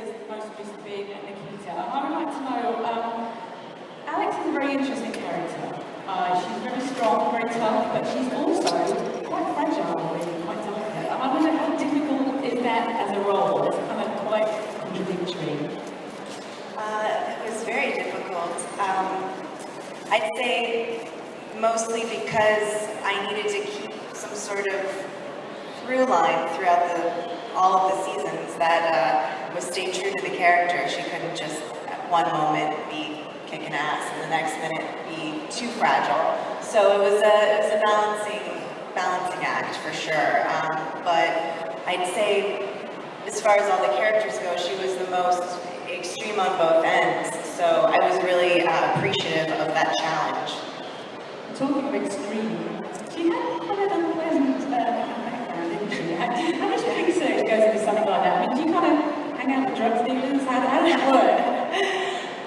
characters, most recent being Nikita. I would like to know, Alex is a very interesting character. She's very strong, very tough, but she's also quite fragile, really, quite delicate. I wonder how difficult is that as a role? It's kind of quite contradictory. It was very difficult. I'd say mostly because I needed to keep some sort of through line throughout all of the seasons that was stay true to the character. She couldn't just at one moment be kicking ass and the next minute be too fragile. So it was a balancing act for sure. But I'd say as far as all the characters go, she was the most extreme on both ends. So I was really appreciative of that challenge. Talking of extreme, she had quite an unpleasant background, didn't she? How much research goes into something like that? I mean, do you kind of hang out with drug dealers? How does that work?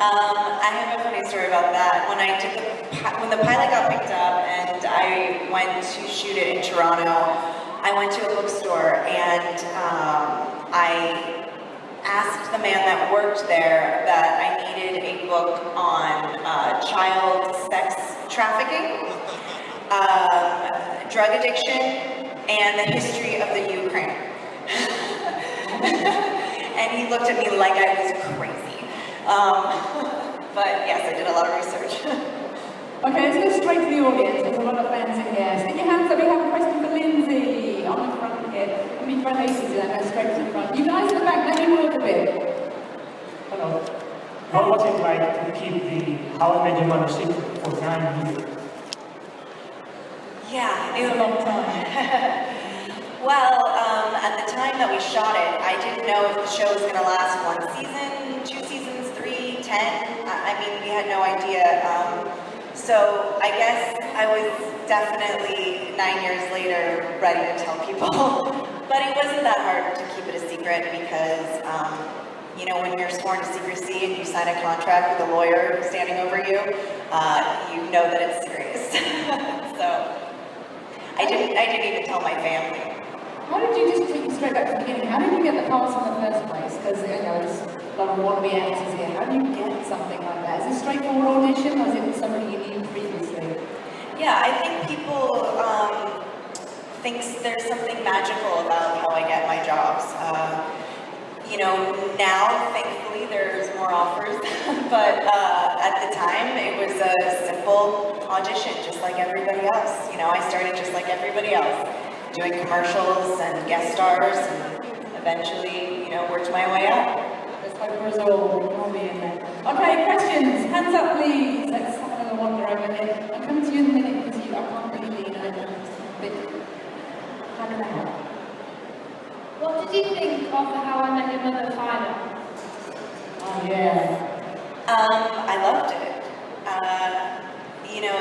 I have a funny story about that. When the pilot got picked up and I went to shoot it in Toronto, I went to a bookstore and I asked the man that worked there that I needed a book on child sex trafficking, drug addiction, and the history of the Ukraine. And he looked at me like I was crazy. But yes, I did a lot of research. Okay, let's go straight to the audience. There's a lot of fans in here. Stick your hands up. We have a question for Lyndsy on the front here. I mean, front faces, and go straight to the front. You guys in the back, let me work a bit. Hello. What was it like to keep the How I Met Your Mother secret for 9 years? Yeah, It's a long time. Well, at the time that we shot it, I didn't know if the show was going to last 1 season, 2 seasons, 3, 10. I mean, we had no idea. So I guess I was definitely 9 years later ready to tell people. But it wasn't that hard to keep it a secret because, you know, when you're sworn to secrecy and you sign a contract with a lawyer standing over you, you know that it's serious. So I didn't even tell my family. How did you, just take you straight back to the beginning, how did you get the parts in the first place? Because, you know, there's a lot of wannabe actors here. How do you get something like that? Is it a straightforward audition, or is it somebody you knew previously? Yeah, I think people think there's something magical about how I get my jobs. You know, now, thankfully, there's more offers, but at the time, it was a simple audition, just like everybody else. You know, I started just like everybody else, doing commercials and guest stars, and eventually, you know, worked my way up. Let's hope for us all. We'll be in there. Okay, questions? Hands up, please. Let's have another wander over here. I'm coming to you in a minute because I can't really lean over. How can I help? What did you think of the How I Met Your Mother final? Oh, yeah. I loved it. You know,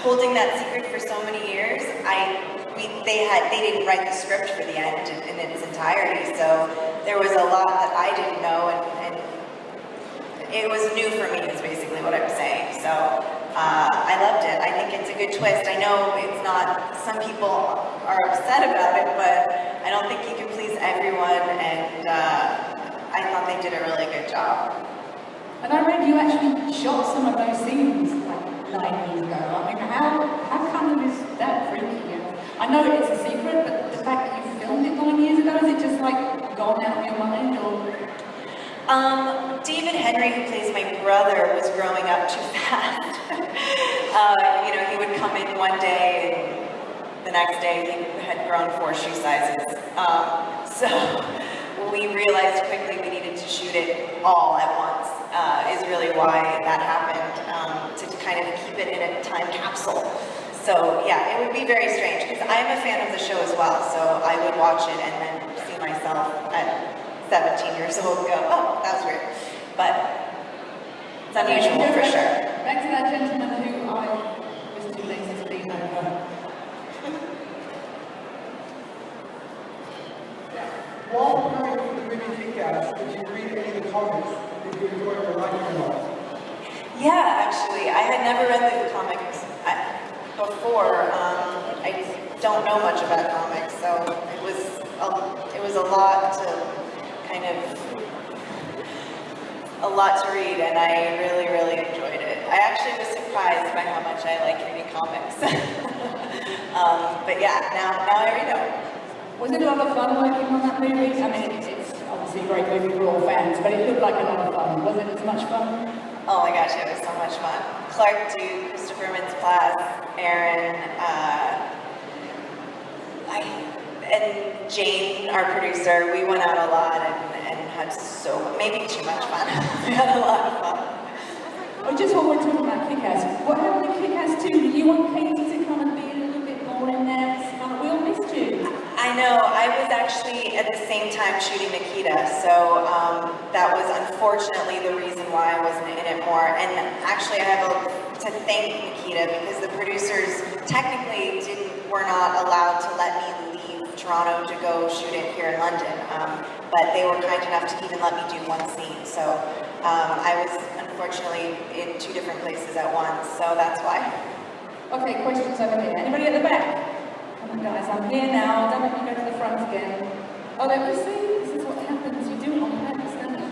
holding that secret for so many years, they didn't write the script for the end in its entirety, so there was a lot that I didn't know, and it was new for me, is basically what I'm saying. So I loved it. I think it's a good twist. I know it's not, some people are upset about it, but I don't think you can please everyone, and I thought they did a really good job. And I read you actually shot some of those scenes like 9 years ago. I mean, how come is that freaky? I know it's a secret, but the fact that you filmed it 9 years ago, is it just like gone out of your mind, or? David Henry, who plays my brother, was growing up too fast. You know, he would come in one day and the next day he had grown 4 shoe sizes. So we realized quickly we needed to shoot it all at once, is really why that happened, to kind of keep it in a time capsule. So yeah, it would be very strange, because I'm a fan of the show as well, so I would watch it and then see myself at 17 years old and go, oh, that was weird. But it's unusual for sure. Back to that gentleman who I was too lazy to leave over. While preparing for the movie Kick-Ass, did you read any of the comics? Did you enjoy it or like it or not? Yeah, actually, I had never read the comics before. I don't know much about comics, so it was a lot to kind of a lot to read, and I really, really enjoyed it. I actually was surprised by how much I like reading comics. But yeah, now I read them. Was it a lot of fun working on that movie? I mean, it's obviously a great movie for all fans, but it looked like a lot of fun. Was it as much fun? Oh my gosh, it was so much fun. Clark Duke, Christopher Mintz-Plasse, Aaron, and Jane, our producer, we went out a lot and had maybe too much fun. We had a lot of fun. Oh, just while we're talking about Kick-Ass, what happened in Kick-Ass 2? Did you want Katie to come and be a little bit more in there? We all missed you. I know, I was actually at the same time shooting Nikita, so that was unfortunately the reason why I wasn't in it more. And actually I have to thank Nikita because the producers technically were not allowed to let me leave Toronto to go shoot it here in London, but they were kind enough to even let me do one scene. So I was unfortunately in 2 different places at once, so that's why. Okay, questions over here. Anybody at the back? Come on guys, I'm here now. Don't let me go to the front again. Oh, let me see. This is what happens. You do it on purpose, don't you?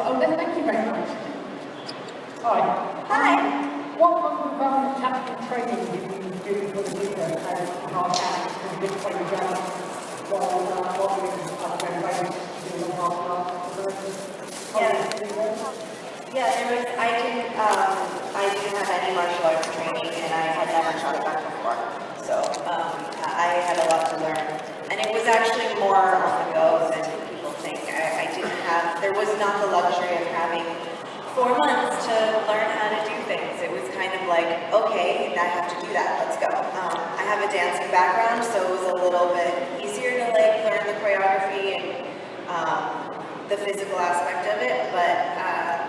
Oh, thank you very much. Hi. Hi. What kind of tactical training did you do for the video and how Alex could get trained down while you're doing the martial arts? Yeah, I didn't have any martial arts training, and I had never shot a gun before, so I had a lot to learn. And it was actually more on the go than people think. There was not the luxury of having 4 months to learn how to do things. It was kind of like, okay, I have to do that, let's go. I have a dancing background, so it was a little bit easier to like learn the choreography and the physical aspect of it, but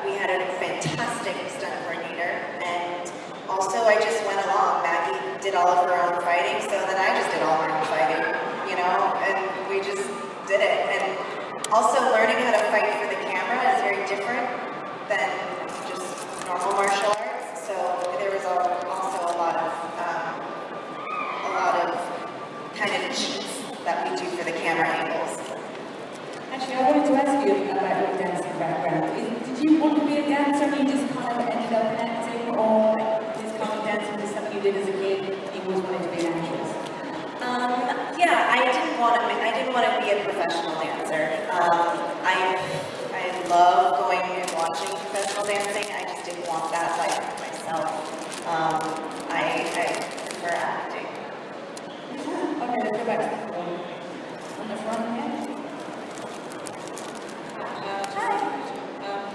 we had a fantastic stunt coordinator, and also I just went along. Maggie did all of her own fighting, so then I just did all my own fighting, you know, and we just did it. And also learning how to fight for the camera is very different than just normal martial arts, so there was also a lot of kind of cheats that we do for the camera angles. Actually, I wanted to ask you about your dancing background. Did you want to be a dancer and you just kind of ended up acting, or this kind of dancing was something you did as a kid, you always wanted to be an actress? Yeah, I didn't want to be a professional dancer. I love going and watching professional dancing. I just didn't want that life for myself. I prefer acting. Okay, let's go back to the front. On the front here.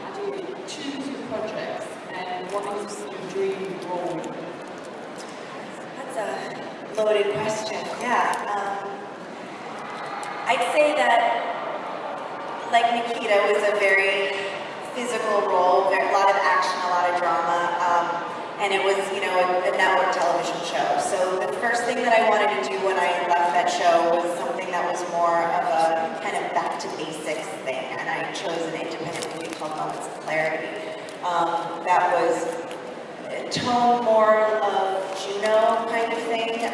How do you choose your projects, and what is your dream role? That's a loaded question. Yeah. I'd say that, like Nikita, was a very physical role, a lot of action, a lot of drama, and it was, you know, a network television show. So the first thing that I wanted to do when I left that show was something that was more of a kind of back to basics thing, and I chose an independent movie called Moments of Clarity. That was a tone more of Juno kind of thing,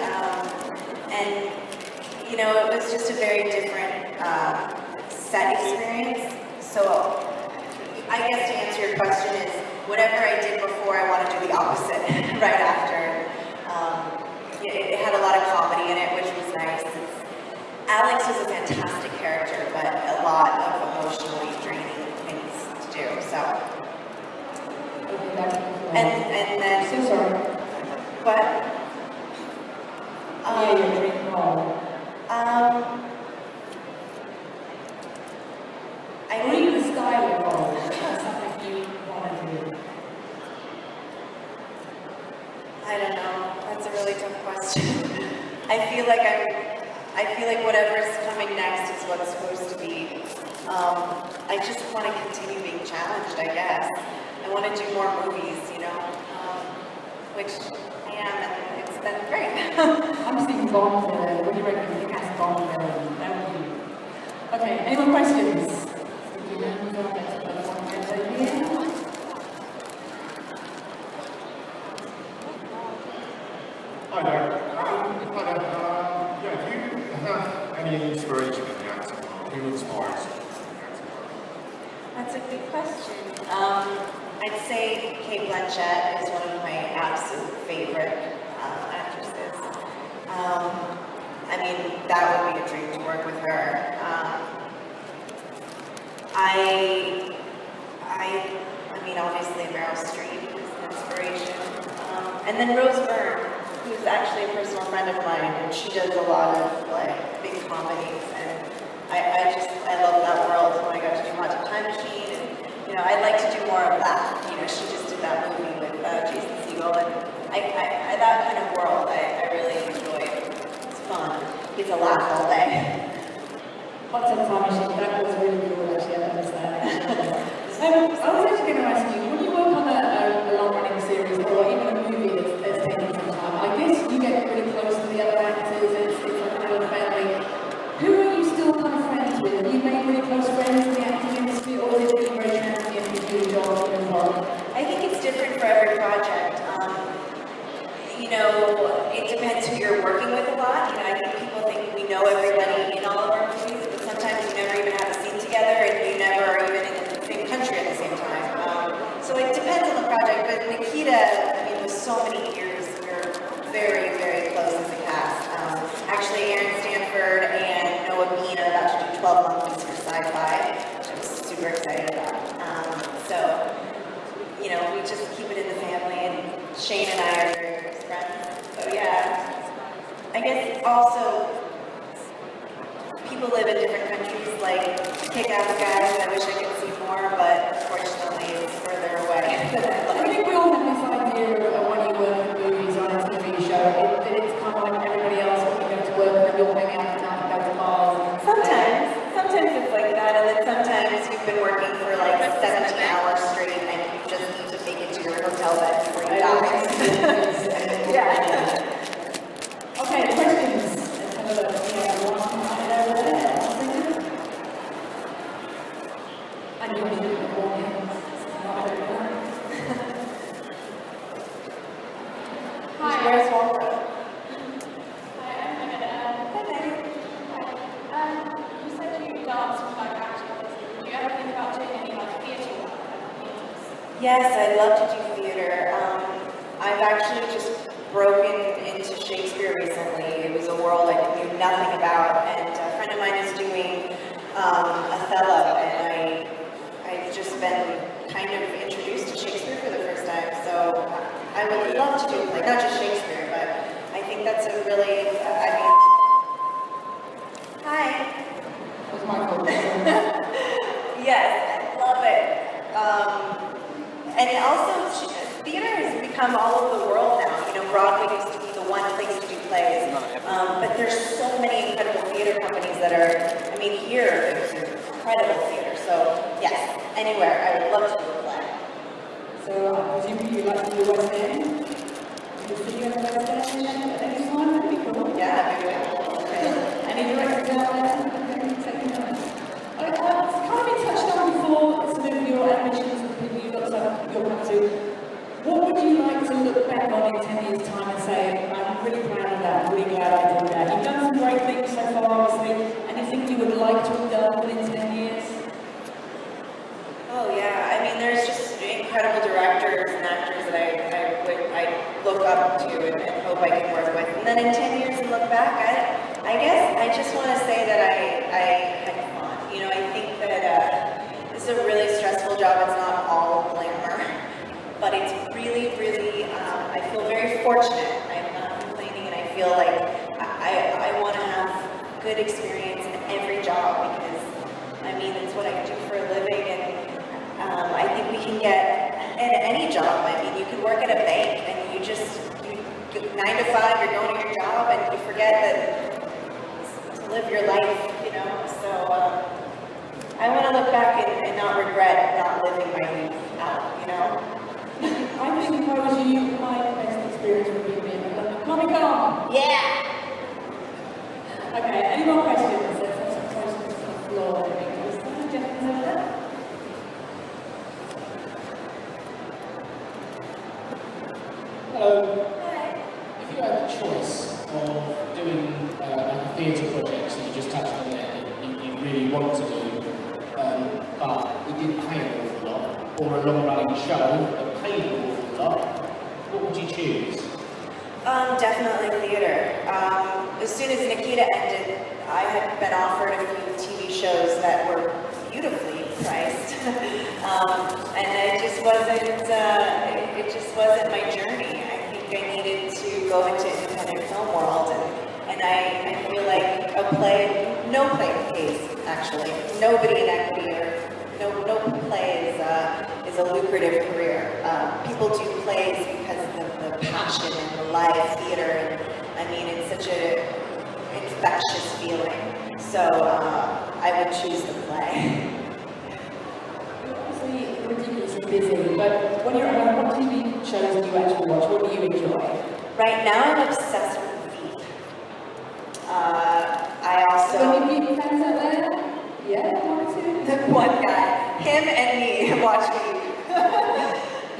and you know, it was just a very different set experience. So I guess to answer your question is, whatever I did before, I want to do the opposite right after. It had a lot of comedy in it, which was nice. Alex was a fantastic character, but a lot of emotionally draining things to do. So, and then So sorry. But Yeah, your dream role. I read the style of role. That's something you want to do. I don't know. That's a really tough question. I feel like whatever's coming next is what's supposed to be. I just want to continue being challenged, I guess. I want to do more movies, you know, which I am, and it's been great. I'm seeing Bond there. What do you reckon? You cast Bond there. That would be. Okay, any more questions? Hi there. Do you have any inspiration in the acting world? Who inspires you in the acting world? That's That's a good question. I'd say Kate Blanchett is one of my absolute favorite actresses. I mean, that would be a dream to work with her. I mean, obviously Meryl Streep is an inspiration. And then Rose Byrne, who's actually a personal friend of mine, and she does a lot of like big comedies, and I love that world. When I got to do Haunted Time Machine, and you know, I'd like to do more of that. You know, she just did that movie with Jason Segel, and I that kind of world I really enjoy. It's fun. It's a laugh all day. Haunted Time Machine, that was really cool actually, I noticed that. I was actually going to ask you, when you work on a long-running series or even a movie that's taking some time, I guess you get pretty close to the other actors, it's like a little family. Who are you still kind of friends with? Have you made really close friends in the acting industry, or is it really very transient and you do your job as well? I think it's different for every project. You know, it depends who you're working with a lot. You know, I think people think we know everybody in all of our movies, but sometimes you never even have a scene together, and you never are even in the same country at the same time. So it depends on the project, but Nikita, I mean, with so many years, we're very, very close as a cast. Actually, Aaron Stanford and Noah Bean are about to do 12 months for Sci-Fi, which I'm super excited about. So, you know, we just keep it in the family, and Shane and I are very close friends. So yeah, I guess also people live in different countries, like kick-ass guys. I wish I could see more, but unfortunately it's further away. I think we all have this idea of when you work in movies or on a TV show, that it's kind of like everybody else when you go to work and you're hanging out and go to bars. Sometimes it's like that, and then sometimes you've been working for like 17 hours straight and you just need to make it to your hotel bed before you die. Yeah. Okay, questions? Let's have a look. Yeah, one over there. And you're doing the warnings. Hi. Where's Walter? Hi, I'm Nikita. You said you dance with like actors. Do you ever think about doing any like theatre work? Yes, I'd love to do theater. I've actually just broken into Shakespeare recently. It was a world I knew nothing about, and a friend of mine is doing Othello, and I've just been kind of introduced to Shakespeare for the first time, so I would love to do like not just Shakespeare, but I think that's a really, I mean, hi. That was my fault. Yes, I love it. And it also, theater has become all over the world now. You know, Broadway used to be the one place to do plays, but there's so many incredible theater companies that are, I mean, here, there's incredible theater. So, yes, anywhere. I would love to do a play. So, presumably you'd like to do West End? You see you in the West End at any time? That'd be cool. Yeah, maybe I will. Okay. Any directors out there? Taking notes. It's kind of been touched on before, sort of your ambitions, the people you've got to you're up to. What would you like to look back on in 10 years' time and say, I'm really proud of that, really glad I did that? You've done some great things so far, obviously. Anything you would like to have done within 10 years? Oh yeah, I mean, there's just incredible directors and actors that I look up to and hope I can work with. And then in 10 years and look back, I guess I just want to say that I had fun. You know, I think that this is a really stressful job. It's not all glamour, but it's really, really, I feel very fortunate. I'm not complaining, and I feel like I want to have good experience in every job, because, I mean, it's what I do for a living, and I think we can get at any job. I mean, you can work at a bank, and you 9 to 5, you're going to your job, and you forget that to live your life, you know, so I want to look back and not regret not living my youth out, you know. I think if I was you, my best experience would be being a Comic-Con. Yeah! Okay, any more questions? Let's have some questions on the floor. Gentlemen over there. If you had the choice of doing like a theatre project, so you just touched on there, that you really want to do, but it didn't pay an awful lot, or a long-running show that paid an awful lot, what would you choose? Definitely theater. As soon as Nikita ended, I had been offered a few TV shows that were beautifully priced, and it just wasn't my journey. I think I needed to go into independent film world, and I feel like no play pays, actually. Nobody in equity or no play is a lucrative career. People do plays because of the passion and the live theater, and I mean, it's such a infectious feeling. So I would choose the play. You're obviously ridiculously busy, but when you're at home, what TV shows do you actually watch? What do you enjoy? Right now, I'm obsessed with Veep. I also... So any Veep fans out there? Yeah, one or two? The one guy, him and me, watch Veep.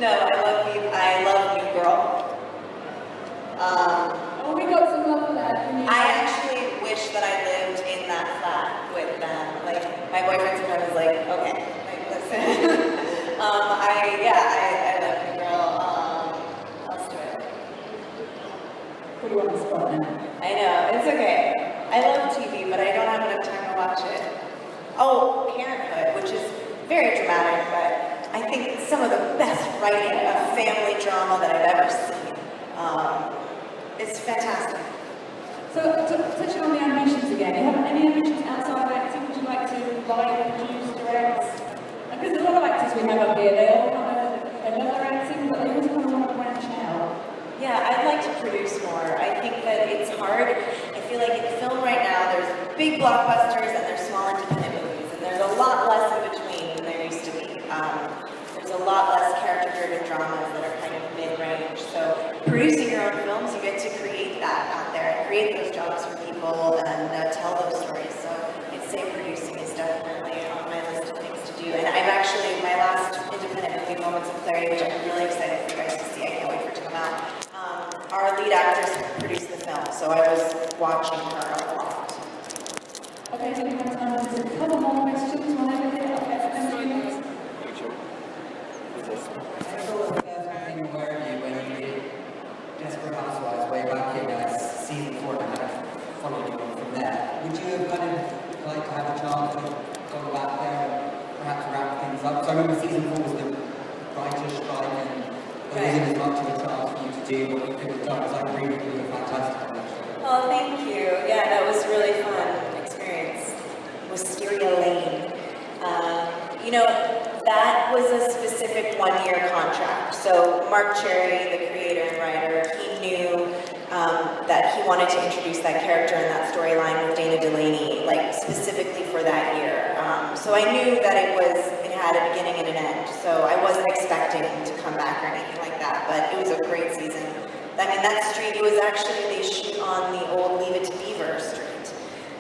No, I love Veep. I love New Girl. Oh, we got some love for that. I actually wish that I lived in that flat with them. Like, my boyfriend sometimes is like, okay, like, listen. I love New Girl. Let's do it. Put you on the spot now. I know, it's okay. I love TV, but I don't have enough time to watch it. Oh, Parenthood, which is very dramatic, but I think some of the best writing of family drama that I've ever seen. It's fantastic. So, touching on the ambitions again, do you have any ambitions outside of acting? Would you like to write, produce, direct? Because a lot of actors we have up here, they all they love their acting, but they also kind of want to branch out. Yeah, I'd like to produce more. I think that it's hard. I feel like in film right now, there's big blockbusters and there's small independent movies, and there's a lot less in between than there used to be. There's a lot less character-driven dramas that are kind of mid-range. So producing your own films, you get to create that out there and create those jobs for people and tell those stories. So I'd say producing is definitely on my list of things to do. And I'm actually, my last independent movie, Moments of Clarity, which I'm really excited for you guys to see, I can't wait for it to come out. Our lead actress produced the film, so I was watching her a lot. Okay, so we have time for a couple more questions. One over here. Okay, and you next. I saw the first thing where when you did Desperate Housewives way back in season 4 and kind of followed you on from there. Would you have kind of like to have a chance to go back there and perhaps wrap things up? So I remember season 4 was the writer's strike and there wasn't as much of a chance for you to do what you could have done. So I agree with you, fantastic. Oh, thank you. Yeah, that was a really fun experience. Wisteria Lane. You know, that was a specific one-year contract. So Mark Cherry, the creator and writer, he knew that he wanted to introduce that character and that storyline with Dana Delaney, like specifically for that year. So I knew that it had a beginning and an end. So I wasn't expecting to come back or anything like that, but it was a great season. I mean, that street, it was actually, they shoot on the old Leave It to Beaver street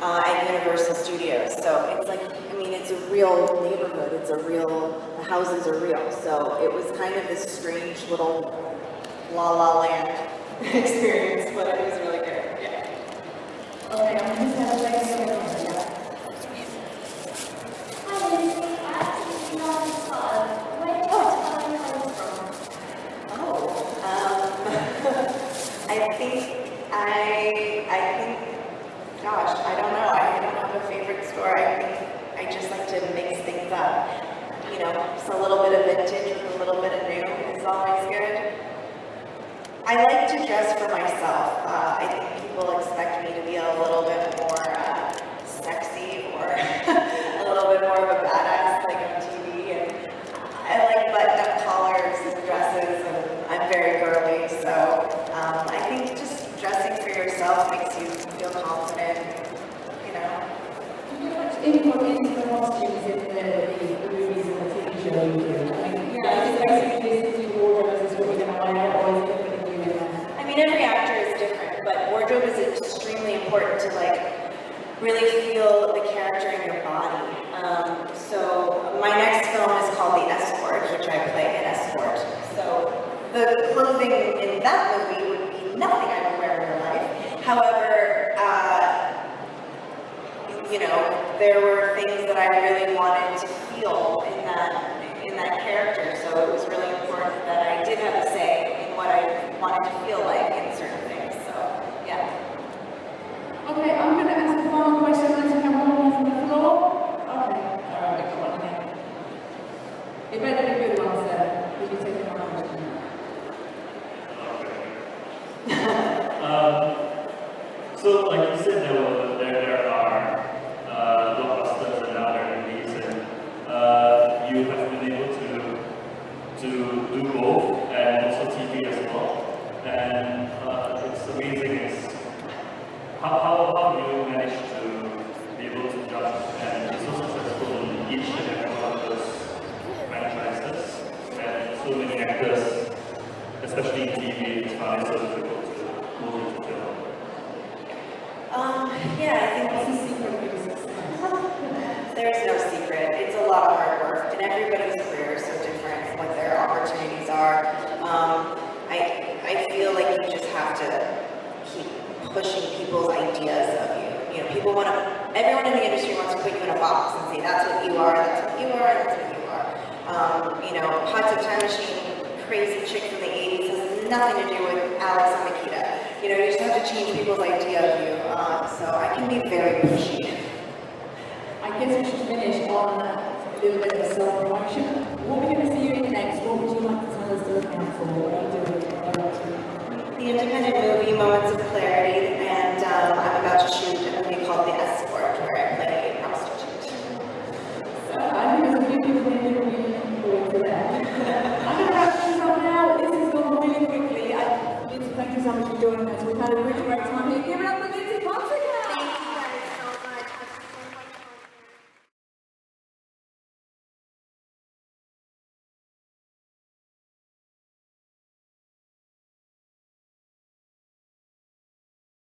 at Universal Studios. So it's like, I mean, it's a real neighborhood. It's a real, the houses are real. So it was kind of this strange little La La Land experience, but it was really good. Yeah. Okay, I'm just going to lay some questions. Hi, Lyndsy. I actually know this part. Where did you come from? Gosh, I don't know. I don't have a favorite store. I think I just like to mix things up. You know, just a little bit of vintage with a little bit of new is always good. I like to dress for myself. I think people expect me to be a little bit more sexy or a little bit more of a badass like on TV. And I like button-up collars and dresses, and I'm very girly. So I think just dressing for yourself makes you feel confident, you know. Do you much input into the costumes in the movies and the TV show you do? I mean, yeah, is it basically this is your wardrobe, this is what you're going to wear, or is it going to be in there? I mean, every actor is different, but wardrobe is extremely important to like really feel the character in your body. So my next film is called The Escort, which I play in Escort. So the clothing in that movie would be nothing I would wear in real life. However, you know, there were things that I really wanted to feel in that character. So it was really important that I did have a say in what I wanted to feel like in certain things. So yeah. Okay, I'm going to ask a final question. Let's have one more from the floor. Okay, all right, come on again. It better be a good one, sir. Will you take one question? So, like you said, there are blockbusters and other movies, and you have been able to do both, and also TV as well. And it's amazing. How do you manage to be able to jump and be so successful in each and every one of those franchises, and so many actors, especially in TV, it's found it so difficult to move into film? Yeah, I think What's the secret for your success? there's no secret. It's a lot of hard work, and everybody's career is so different, what their opportunities are. I feel like you just have to keep pushing people's ideas of you. You know, everyone in the industry wants to put you in a box and say, that's what you are, that's what you are, that's what you are. You know, Hot Tub Time Machine, crazy chick from the 80s has nothing to do with Alex and Nikita. You know, you just have to change people's idea of you. So I can be very pushy. I guess we should finish on a little bit of self-promotion. What are we going to see you in next? What would you like to tell us to look out for? What are you doing? The independent movie, Moments of Clarity, and I'm about to shoot a movie called The Escort, where I play a prostitute. So I think there's a few people in here really looking forward to that. I'm going to wrap things up now. This has gone really quickly. Thank you so much for joining us. We've had a really